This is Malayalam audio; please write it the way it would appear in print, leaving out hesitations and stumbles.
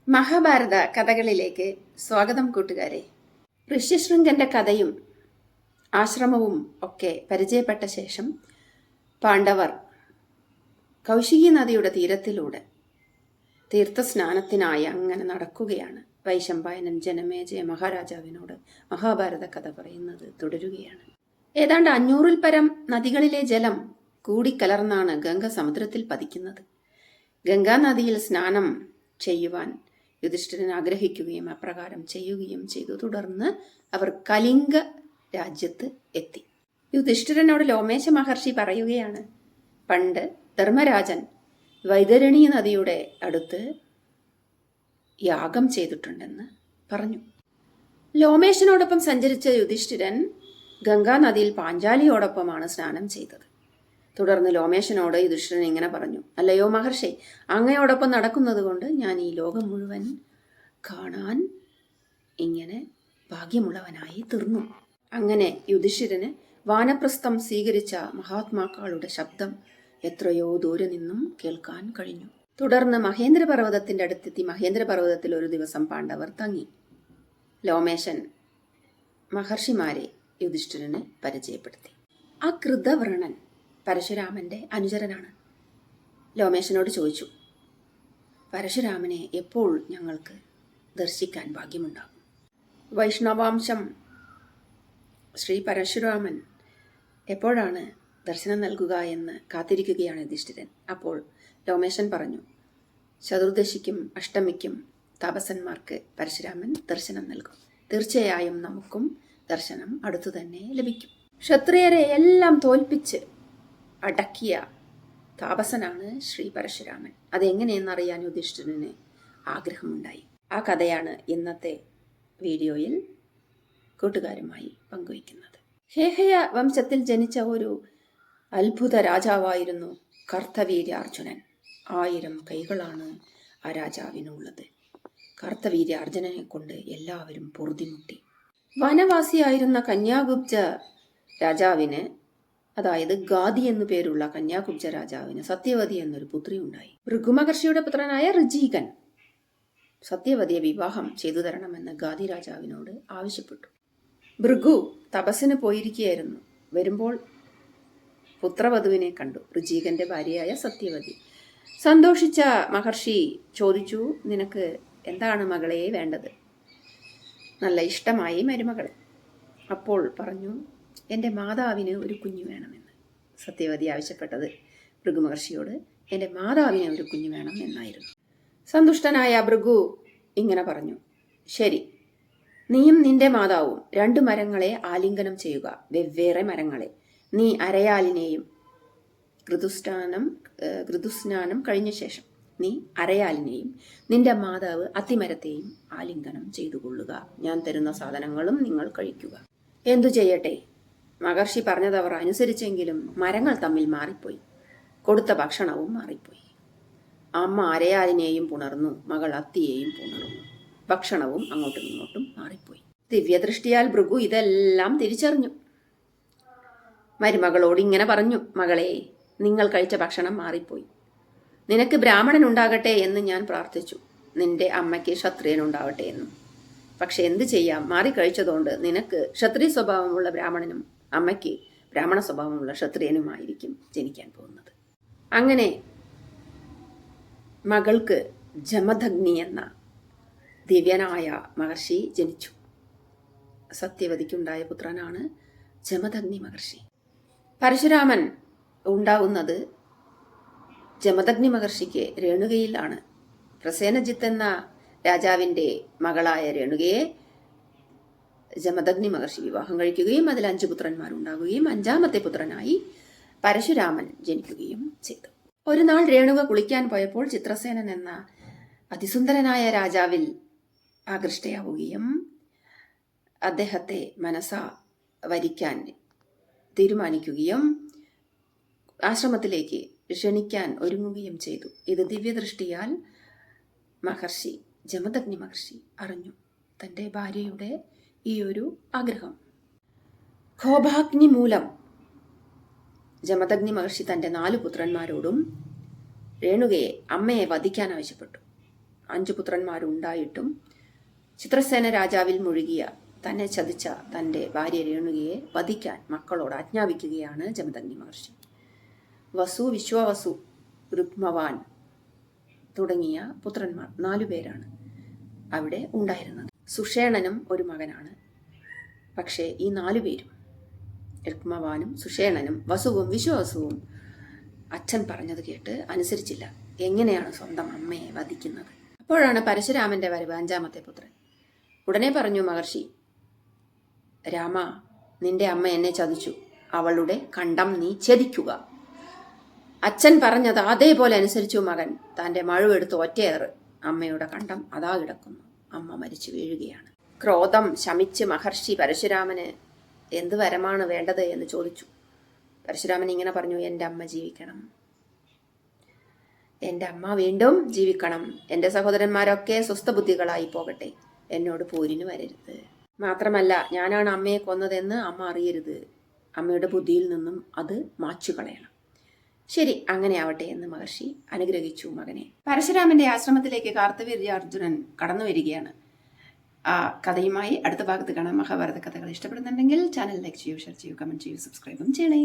മഹാഭാരത കഥകളിലേക്ക് സ്വാഗതം കൂട്ടുകാരെ. ഋഷ്യശൃംഗന്റെ കഥയും ആശ്രമവും ഒക്കെ പരിചയപ്പെട്ട ശേഷം പാണ്ഡവർ കൗശികി നദിയുടെ തീരത്തിലൂടെ തീർത്ഥസ്നാനത്തിനായി അങ്ങനെ നടക്കുകയാണ്. വൈശമ്പായനൻ ജനമേജയ മഹാരാജാവിനോട് മഹാഭാരത കഥ പറയുന്നത് തുടരുകയാണ്. ഏതാണ്ട് 500-ൽ പരം നദികളിലെ ജലം കൂടിക്കലർന്നാണ് ഗംഗ സമുദ്രത്തിൽ പതിക്കുന്നത്. ഗംഗാനദിയിൽ സ്നാനം ചെയ്യുവാൻ യുധിഷ്ഠിരൻ ആഗ്രഹിക്കുകയും അപ്രകാരം ചെയ്യുകയും ചെയ്തു. തുടർന്ന് അവർ കലിംഗ രാജ്യത്ത് എത്തി. യുധിഷ്ഠിരനോട് ലോമേശ മഹർഷി പറയുകയാണ്, പണ്ട് ധർമ്മരാജൻ വൈതരണി നദിയുടെ അടുത്ത് യാഗം ചെയ്തിട്ടുണ്ടെന്ന് പറഞ്ഞു. ലോമേശനോടൊപ്പം സഞ്ചരിച്ച യുധിഷ്ഠിരൻ ഗംഗാനദിയിൽ പാഞ്ചാലിയോടൊപ്പമാണ് സ്നാനം ചെയ്തത്. തുടർന്ന് ലോമേശനോട് യുധിഷ്ഠിരൻ ഇങ്ങനെ പറഞ്ഞു, അല്ലയോ മഹർഷി, അങ്ങയോടൊപ്പം നടക്കുന്നത് കൊണ്ട് ഞാൻ ഈ ലോകം മുഴുവൻ കാണാൻ ഇങ്ങനെ ഭാഗ്യമുള്ളവനായി തീർന്നു. അങ്ങനെ യുധിഷ്ഠിരന് വാനപ്രസ്ഥം സ്വീകരിച്ച മഹാത്മാക്കളുടെ ശബ്ദം എത്രയോ ദൂരെ നിന്നും കേൾക്കാൻ കഴിഞ്ഞു. തുടർന്ന് മഹേന്ദ്രപർവ്വതത്തിന്റെ അടുത്തെത്തി. മഹേന്ദ്രപർവ്വതത്തിൽ ഒരു ദിവസം പാണ്ഡവർ തങ്ങി. ലോമേശൻ മഹർഷിമാരെ യുധിഷ്ഠിരന് പരിചയപ്പെടുത്തി. ആ കൃതവ്രണൻ പരശുരാമന്റെ അനുചരനാണ്. ലോമേശനോട് ചോദിച്ചു, പരശുരാമനെ എപ്പോൾ ഞങ്ങൾക്ക് ദർശിക്കാൻ ഭാഗ്യമുണ്ടാകും? വൈഷ്ണവാംശം ശ്രീ പരശുരാമൻ എപ്പോഴാണ് ദർശനം നൽകുക എന്ന് കാത്തിരിക്കുകയാണ് യുധിഷ്ഠിരൻ. അപ്പോൾ ലോമേശൻ പറഞ്ഞു, ചതുർദശിക്കും അഷ്ടമിക്കും താപസന്മാർക്ക് പരശുരാമൻ ദർശനം നൽകും. തീർച്ചയായും നമുക്കും ദർശനം അടുത്തു തന്നെ ലഭിക്കും. ക്ഷത്രിയരെ എല്ലാം തോൽപ്പിച്ച് അടക്കിയ താപസനാണ് ശ്രീ പരശുരാമൻ. അതെങ്ങനെയെന്നറിയാൻ യുധിഷ്ഠിരന് ആഗ്രഹമുണ്ടായി. ആ കഥയാണ് ഇന്നത്തെ വീഡിയോയിൽ കൂട്ടുകാരുമായി പങ്കുവയ്ക്കുന്നത്. ഹേഹയ വംശത്തിൽ ജനിച്ച ഒരു അത്ഭുത രാജാവായിരുന്നു കർത്തവീര്യാർജുനൻ. 1000 കൈകളാണ് ആ രാജാവിനുള്ളത്. കർത്തവീര്യാർജുനനെ കൊണ്ട് എല്ലാവരും പൊറുതിമുട്ടി. വനവാസിയായിരുന്ന കന്യാകുബ്ജ രാജാവിന്, അതായത് ഗാദി എന്നു പേരുള്ള കന്യാകുബ്ജ രാജാവിന് സത്യവതി എന്നൊരു പുത്രി ഉണ്ടായി. ഭൃഗുമഹർഷിയുടെ പുത്രനായ ഋജീകൻ സത്യവതിയെ വിവാഹം ചെയ്തു തരണമെന്ന് ഗാദി രാജാവിനോട് ആവശ്യപ്പെട്ടു. ഭൃഗു തപസ്സിന് പോയിരിക്കുകയായിരുന്നു. വരുമ്പോൾ പുത്രവധുവിനെ കണ്ടു, ഋജീകന്റെ ഭാര്യയായ സത്യവതി. സന്തോഷിച്ച മഹർഷി ചോദിച്ചു, നിനക്ക് എന്താണ് മകളെ വേണ്ടത്? നല്ല ഇഷ്ടമായി മരുമകളെ. അപ്പോൾ പറഞ്ഞു, എൻ്റെ മാതാവിന് ഒരു കുഞ്ഞു വേണമെന്ന്. സത്യവതി ആവശ്യപ്പെട്ടത് ഭൃഗുമഹർഷിയോട് എൻ്റെ മാതാവിന് ഒരു കുഞ്ഞു വേണം എന്നായിരുന്നു. സന്തുഷ്ടനായ ഭൃഗു ഇങ്ങനെ പറഞ്ഞു, ശരി, നീയും നിന്റെ മാതാവും 2 മരങ്ങളെ ആലിംഗനം ചെയ്യുക, വെവ്വേറെ മരങ്ങളെ. നീ അരയാലിനെയും ഋതുസ്നാനം കഴിഞ്ഞ ശേഷം നീ അരയാലിനെയും നിന്റെ മാതാവ് അത്തിമരത്തെയും ആലിംഗനം ചെയ്തു കൊള്ളുക. ഞാൻ തരുന്ന സാധനങ്ങളും നിങ്ങൾ കഴിക്കുക. എന്തു ചെയ്യട്ടെ? മഹർഷി പറഞ്ഞത് അവർ അനുസരിച്ചെങ്കിലും മരങ്ങൾ തമ്മിൽ മാറിപ്പോയി. കൊടുത്ത ഭക്ഷണവും മാറിപ്പോയി. അമ്മ അരയാലിനെയും പുണർന്നു, മകൾ അത്തിയെയും പുണർന്നു. ഭക്ഷണവും അങ്ങോട്ടും ഇങ്ങോട്ടും മാറിപ്പോയി. ദിവ്യദൃഷ്ടിയാൽ ഭൃഗു ഇതെല്ലാം തിരിച്ചറിഞ്ഞു. മരുമകളോട് ഇങ്ങനെ പറഞ്ഞു, മകളെ, നിങ്ങൾ കഴിച്ച ഭക്ഷണം മാറിപ്പോയി. നിനക്ക് ബ്രാഹ്മണൻ ഉണ്ടാകട്ടെ എന്ന് ഞാൻ പ്രാർത്ഥിച്ചു, നിന്റെ അമ്മയ്ക്ക് ക്ഷത്രിയനുണ്ടാവട്ടെ എന്നും. പക്ഷെ എന്ത് ചെയ്യാം, മാറിക്കഴിച്ചതുകൊണ്ട് നിനക്ക് ക്ഷത്രിയ സ്വഭാവമുള്ള ബ്രാഹ്മണനും അമ്മയ്ക്ക് ബ്രാഹ്മണ സ്വഭാവമുള്ള ക്ഷത്രിയനുമായിരിക്കും ജനിക്കാൻ പോകുന്നത്. അങ്ങനെ മകൾക്ക് ജമദഗ്നി എന്ന ദിവ്യനായ മഹർഷി ജനിച്ചു. സത്യവതിക്കുണ്ടായ പുത്രനാണ് ജമദഗ്നി മഹർഷി. പരശുരാമൻ ഉണ്ടാവുന്നത് ജമദഗ്നി മഹർഷിക്ക് രേണുകയിലാണ്. പ്രസേനജിത്ത് എന്ന രാജാവിൻ്റെ മകളായ രേണുകയെ ജമദഗ്നി മഹർഷി വിവാഹം കഴിക്കുകയും അതിൽ 5 പുത്രന്മാരുണ്ടാകുകയും 5ാമത്തെ പുത്രനായി പരശുരാമൻ ജനിക്കുകയും ചെയ്തു. ഒരു നാൾ രേണുക കുളിക്കാൻ പോയപ്പോൾ ചിത്രസേനൻ എന്ന അതിസുന്ദരനായ രാജാവിൽ ആകൃഷ്ടയാവുകയും അദ്ദേഹത്തെ മനസ്സാ വരിക്കാൻ തീരുമാനിക്കുകയും ആശ്രമത്തിലേക്ക് ക്ഷണിക്കാൻ ഒരുങ്ങുകയും ചെയ്തു. ഇത് ദിവ്യദൃഷ്ടിയാൽ മഹർഷി ജമദഗ്നി മഹർഷി അറിഞ്ഞു, തൻ്റെ ഭാര്യയുടെ ഈ ഒരു ആഗ്രഹം. കോപാഗ്നി മൂലം ജമദഗ്നി മഹർഷി തൻ്റെ 4 പുത്രന്മാരോടും രേണുകയെ, അമ്മയെ വധിക്കാൻ ആവശ്യപ്പെട്ടു. 5 പുത്രന്മാരുണ്ടായിട്ടും ചിത്രസേന രാജാവിൽ മുഴുകിയ തന്നെ ചതിച്ച തൻ്റെ ഭാര്യ രേണുകയെ വധിക്കാൻ മക്കളോട് ആജ്ഞാപിക്കുകയാണ് ജമദഗ്നി മഹർഷി. വസു, വിശ്വവസു, രുക്മവാൻ തുടങ്ങിയ പുത്രന്മാർ 4 പേരാണ് അവിടെ ഉണ്ടായിരുന്നത്. സുഷേണനും ഒരു മകനാണ്. പക്ഷേ ഈ 4 പേരും, രുക്മവാനും സുഷേണനും വസുവും വിശ്വവസുവും, അച്ഛൻ പറഞ്ഞത് കേട്ട് അനുസരിച്ചില്ല. എങ്ങനെയാണ് സ്വന്തം അമ്മയെ വധിക്കുന്നത്? അപ്പോഴാണ് പരശുരാമന്റെ വരവ് 5-ാമത്തെ പുത്രൻ. ഉടനെ പറഞ്ഞു മഹർഷി, രാമ, നിന്റെ അമ്മ എന്നെ ചതിച്ചു. അവളുടെ കണ്ടം നീ ഛേദിക്കുക. അച്ഛൻ പറഞ്ഞത് അതേപോലെ അനുസരിച്ചു മകൻ. തൻ്റെ മഴുവെടുത്ത് ഒറ്റയേറ്. അമ്മയുടെ കണ്ടം അതാ കിടക്കുന്നു. അമ്മ മരിച്ചു വീഴുകയാണ്. ക്രോധം ശമിച്ച് മഹർഷി പരശുരാമന് എന്ത് വരമാണ് വേണ്ടത് എന്ന് ചോദിച്ചു. പരശുരാമൻ ഇങ്ങനെ പറഞ്ഞു, എൻ്റെ അമ്മ ജീവിക്കണം. എൻ്റെ അമ്മ വീണ്ടും ജീവിക്കണം. എൻ്റെ സഹോദരന്മാരൊക്കെ സ്വസ്ഥബുദ്ധികളായി പോകട്ടെ. എന്നോട് പോരിന് വരരുത്. മാത്രമല്ല, ഞാനാണ് അമ്മയെ കൊന്നതെന്ന് അമ്മ അറിയരുത്. അമ്മയുടെ ബുദ്ധിയിൽ നിന്നും അത് മാച്ചു കളയണം. ശരി, അങ്ങനെ ആവട്ടെ എന്ന് മഹർഷി അനുഗ്രഹിച്ചു മകനെ. പരശുരാമന്റെ ആശ്രമത്തിലേക്ക് കാർത്തവീര്യാർജുനൻ കടന്നു വരികയാണ്. ആ കഥയുമായി അടുത്ത ഭാഗത്ത് കാണാം. മഹാഭാരത കഥകൾ ഇഷ്ടപ്പെടുന്നുണ്ടെങ്കിൽ ചാനൽ ലൈക്ക് ചെയ്യൂ, ഷെയർ ചെയ്യൂ, കമന്റ് ചെയ്യൂ, സബ്സ്ക്രൈബും ചെയ്യണേ.